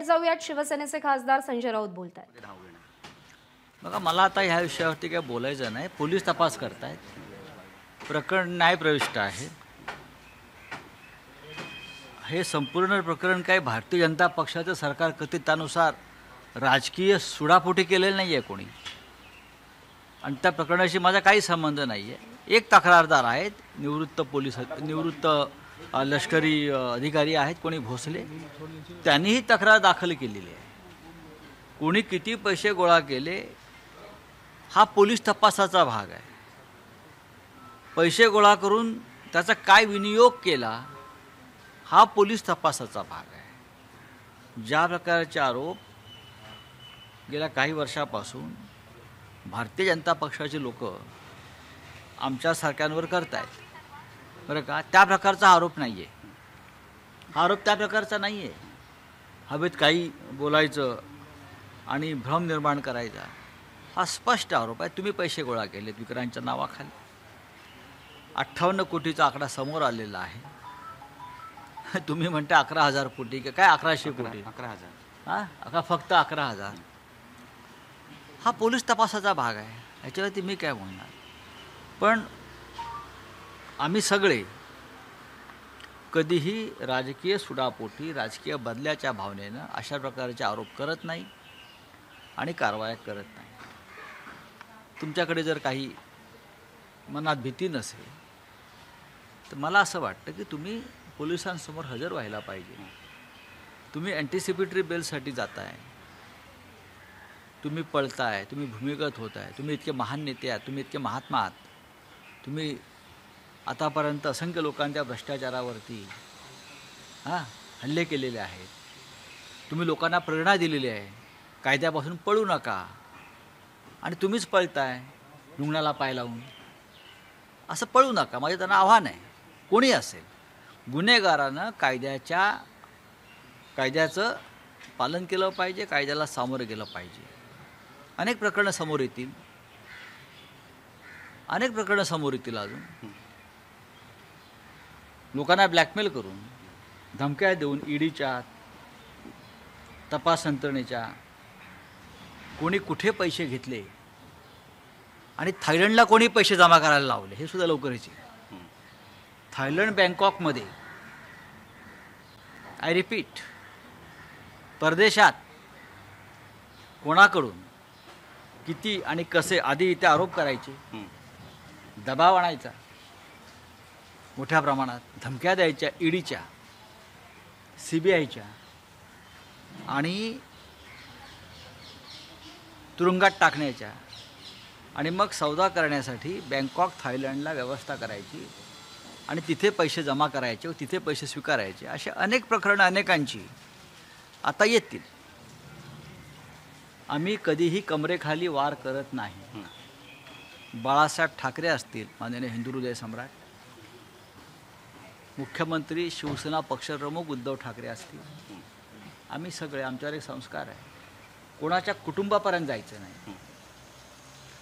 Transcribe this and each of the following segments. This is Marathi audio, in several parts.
थेट जाऊयात, शिवसेनेचे खासदार संजय राऊत बोलतायत. बघा, मला आता ह्या विषयावरती काय बोलायचं नाही. पोलीस तपास करतायत, प्रकरण न्यायप्रविष्ट आहे. हे संपूर्ण प्रकरण काही भारतीय जनता पक्षाचं सरकार कथितानुसार राजकीय सुडापोटी केलेलं नाही आहे कोणी, आणि त्या प्रकरणाशी माझा काही संबंध नाही आहे. एक तक्रारदार आहेत, निवृत्त लष्करी अधिकारी आहेत, कोणी भोसले, त्यांनीही तक्रार दाखल केलेली आहे. कोणी किती पैसे गोळा केले हा पोलीस तपासाचा भाग आहे. पैसे गोळा करून त्याचा काय विनियोग केला हा पोलीस तपासाचा भाग आहे. ज्या प्रकारचे आरोप गेल्या काही वर्षापासून भारतीय जनता पक्षाचे लोक आमच्यासारख्यांवर करत आहेत, बरं का, त्या प्रकारचा आरोप नाही आहे. हा आरोप त्या प्रकारचा नाही आहे. हवेत काही बोलायचं आणि भ्रम निर्माण करायचा हा स्पष्ट आरोप आहे. तुम्ही पैसे गोळा केलेत विक्रांतच्या नावाखाली. 58 कोटीचा आकडा समोर आलेला आहे. तुम्ही म्हणता 11,000 कोटी काय 1100 कोटी? 11,000. हां, फक्त 11,000. हा पोलीस तपासाचा भाग आहे, याच्यावरती मी काय बोलणार. पण आम्ही सगळे कधीही राजकीय सुडापोटी, राजकीय बदल्याच्या भावनेनं अशा प्रकारचे आरोप करत नाही आणि कारवाया करत नाही. तुमच्याकडे जर काही मनात भीती नसेल तर मला असं वाटतं की तुम्ही पोलिसांसमोर हजर व्हायला पाहिजे. तुम्ही अँटिसिपेटरी बेलसाठी जाताय, तुम्ही पळताय, तुम्ही भूमिगत होत आहे, तुम्ही इतके महान नेते आहात, तुम्ही इतके महात्मा आहात, तुम्ही आतापर्यंत असंख्य लोकांच्या भ्रष्टाचारावरती हल्ले केलेले आहेत, तुम्ही लोकांना प्रेरणा दिलेली आहे कायद्यापासून पळू नका, आणि तुम्हीच पळताय रुग्णाला पाय लावून. असं पळू नका. माझे त्यांना आव्हान आहे, कोणी असेल, गुन्हेगारानं कायद्याचं पालन केलं पाहिजे, कायद्याला सामोरं गेलं पाहिजे. अनेक प्रकरणं समोर येतील, अजून लोकांना ब्लॅकमेल करून, धमक्या देऊन, ईडीच्या, तपास यंत्रणेच्या, कोणी कुठे पैसे घेतले आणि थायलंडला कोणी पैसे जमा करायला लावले हे सुद्धा लवकर येईल. थायलंड, बँकॉकमध्ये, आय रिपीट, परदेशात कोणाकडून किती आणि कसे आधी इथे आरोप करायचे, दबाव आणायचा, मोठ्या प्रमाणात धमक्या द्यायच्या, ईडीच्या, CBIच्या, आणि तुरुंगात टाकण्याच्या, आणि मग सौदा करण्यासाठी बँकॉक, थायलंडला व्यवस्था करायची आणि तिथे पैसे जमा करायचे व तिथे पैसे स्वीकारायचे. अशा अनेक प्रकरणं अनेकांची आता येतील. आम्ही कधीही कमरेखाली वार करत नाही. बाळासाहेब ठाकरे असतील, माननीय हिंदू हृदय सम्राट, मुख्यमंत्री शिवसेना पक्षप्रमुख उद्धव ठाकरे असतील, आम्ही सगळे, आमच्यावर एक संस्कार आहे, कोणाच्या कुटुंबापर्यंत जायचं नाही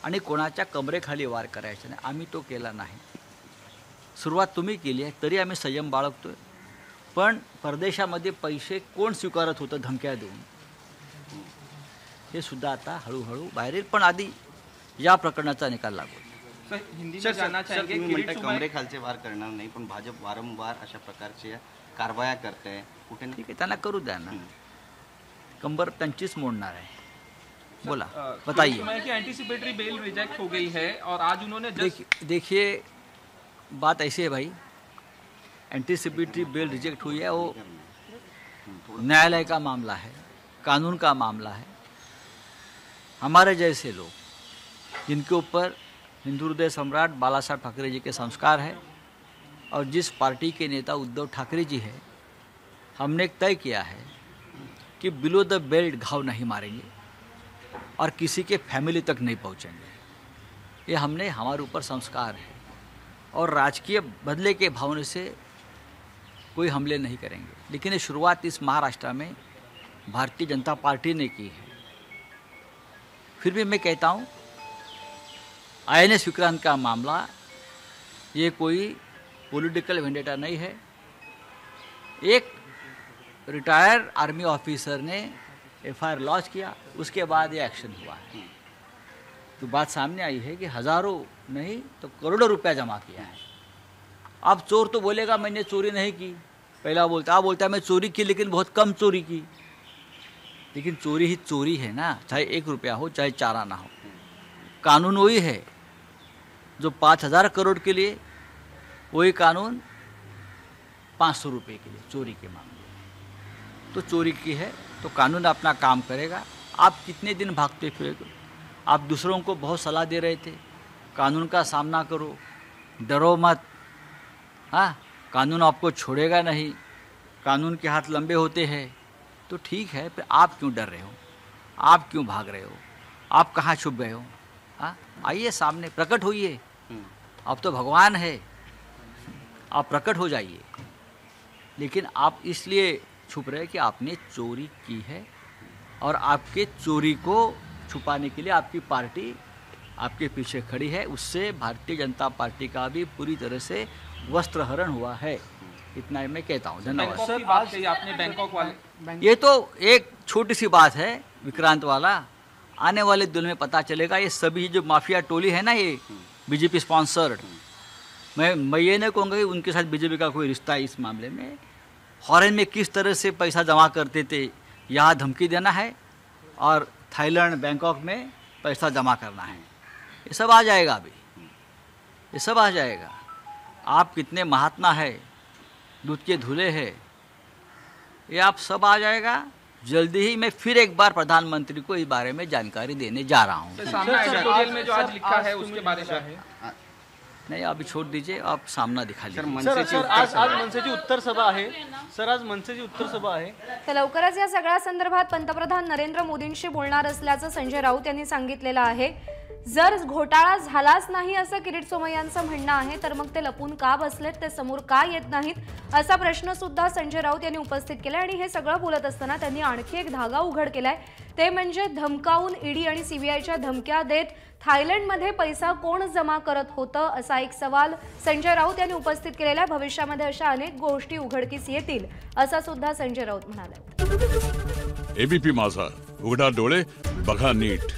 आणि कोणाच्या कमरेखाली वार करायचं नाही. आम्ही तो केला नाही. सुरुवात तुम्ही केली आहे, तरी आम्ही संयम बाळगतोय. पण परदेशामध्ये पैसे कोण स्वीकारत होतं धमक्या देऊन हे सुद्धा आता हळूहळू बाहेर येईल. पण आधी या प्रकरणाचा निकाल लागू. कमरे खालचे वार करणार नाही, पण भाजप वारंवार अशा प्रकारचे कारवाया करते. कुठे ठीक आहे, त्यांना करू द्या ना. कंबर त्यांचीच मोडणार आहे. बोला, बताइए. एंटीसिपेटरी बेल रिजेक्ट हो गई है और आज उन्होंने देखिए बात ऐसी है भाई, एंटीसिपेटरी बेल रिजेक्ट हुई है, वो न्यायालय का मामला है, कानून का मामला है. हमारे जैसे लोग जिनके ऊपर हिंदू हृदय सम्राट बालासाहेब ठाकरे जी के संस्कार है और जिस पार्टी के नेता उद्धव ठाकरे जी है, हमने एक तय किया है कि बिलो द बेल्ट घाव नहीं मारेंगे और किसी के फैमिली तक नहीं पहुंचेंगे. ये हमारे ऊपर संस्कार है और राजकीय बदले के भावने से कोई हमले नहीं करेंगे. लेकिन ये शुरुआत इस महाराष्ट्र में भारतीय जनता पार्टी ने की है. फिर भी मैं कहता हूँ, INS विक्रांत का मामला ये कोई पॉलिटिकल वेंडेटा नहीं है. एक रिटायर आर्मी ऑफिसर ने FIR लॉन्च किया, उसके बाद ये एक्शन हुआ है। तो बात सामने आई है कि हज़ारों नहीं तो करोड़ों रुपया जमा किया है। अब चोर तो बोलेगा मैंने चोरी नहीं की, पहला बोलता है मैं चोरी की लेकिन बहुत कम चोरी की। लेकिन चोरी ही चोरी है ना, चाहे 1 रुपया हो चाहे 4 आना हो। कानून वही है जो 5,000 करोड़ के लिए, वही कानून 500 रुपये के लिए चोरी के मामले। तो चोरी की है तो कानून अपना काम करेगा। आप कितने दिन भागते फिरोगे? आप दूसरों को बहुत सलाह दे रहे थे, कानून का सामना करो, डरो मत। हाँ, कानून आपको छोड़ेगा नहीं, कानून के हाथ लंबे होते हैं। तो ठीक है, फिर आप क्यों डर रहे हो? आप क्यों भाग रहे हो? आप कहाँ छुप गए हो? हाँ, आइए सामने, प्रकट होइए। आप तो भगवान है, आप प्रकट हो जाइए। लेकिन आप इसलिए छुप रहे कि आपने चोरी की है, और आपके चोरी को छुपाने के लिए आपकी पार्टी आपके पीछे खड़ी है। उससे भारतीय जनता पार्टी का भी पूरी तरह से वस्त्रहरण हुआ है। इतना ही मैं कहता हूँ। धन्यवाद। बैंकॉक की बात कही आपने, बैंकॉक वाले, ये तो एक छोटी सी बात है विक्रांत वाला। आने वाले दिन में पता चलेगा ये सभी जो माफिया टोली है ना, ये बीजेपी स्पॉन्सर्ड, मैं ये नहीं कहूँगा कि उनके साथ बीजेपी का कोई रिश्ता है। इस मामले में फॉरेन में किस तरह से पैसा जमा करते थे, यहाँ धमकी देना है, और थाईलैंड बैंकॉक में पैसा जमा करना है, ये सब आ जाएगा। अभी ये सब आ जाएगा। आप कितने महात्मा है, दूध के धुले हैं, ये आप सब आ जाएगा। जल्दी ही मैं फिर एक बार प्रधानमंत्री को इस बारे में जानकारी देने जा रहा हूँ। सामना एडिटोरियल में जो आज लिखा है उसके बारे में नहीं, अभी छोड़ दीजिए, आप सामना दिखा लीजिए। आज मनसेची उत्तर सभा आहे सर, आज मनसेची उत्तर सभा आहे। तर लवकरच या सगळ्या संदर्भात पंतप्रधान नरेंद्र मोदींशी बोलणार असल्याचं संजय राऊत यांनी सांगितलेलं आहे। जर घोटाळा झालाच नाही असं किरीट सोमय्यांचं म्हणणं आहे, तर मग ते लपून का बसलेत, ते समोर का येत नाहीत असा प्रश्न सुद्धा संजय राऊत यांनी उपस्थित केला। आणि हे सगळं बोलत असताना त्यांनी आणखी एक धागा उघड केलाय, ते म्हणजे धमकावून ईडी आणि सीबीआयच्या धमक्या देत थायलंडमध्ये पैसा कोण जमा करत होतं असा एक सवाल संजय राऊत यांनी उपस्थित केलेला आहे। भविष्यामध्ये अशा अनेक गोष्टी उघडकीस येतील असं सुद्धा संजय राऊत म्हणाले। एबीपी माझा, उघडा डोळे बघा नीट।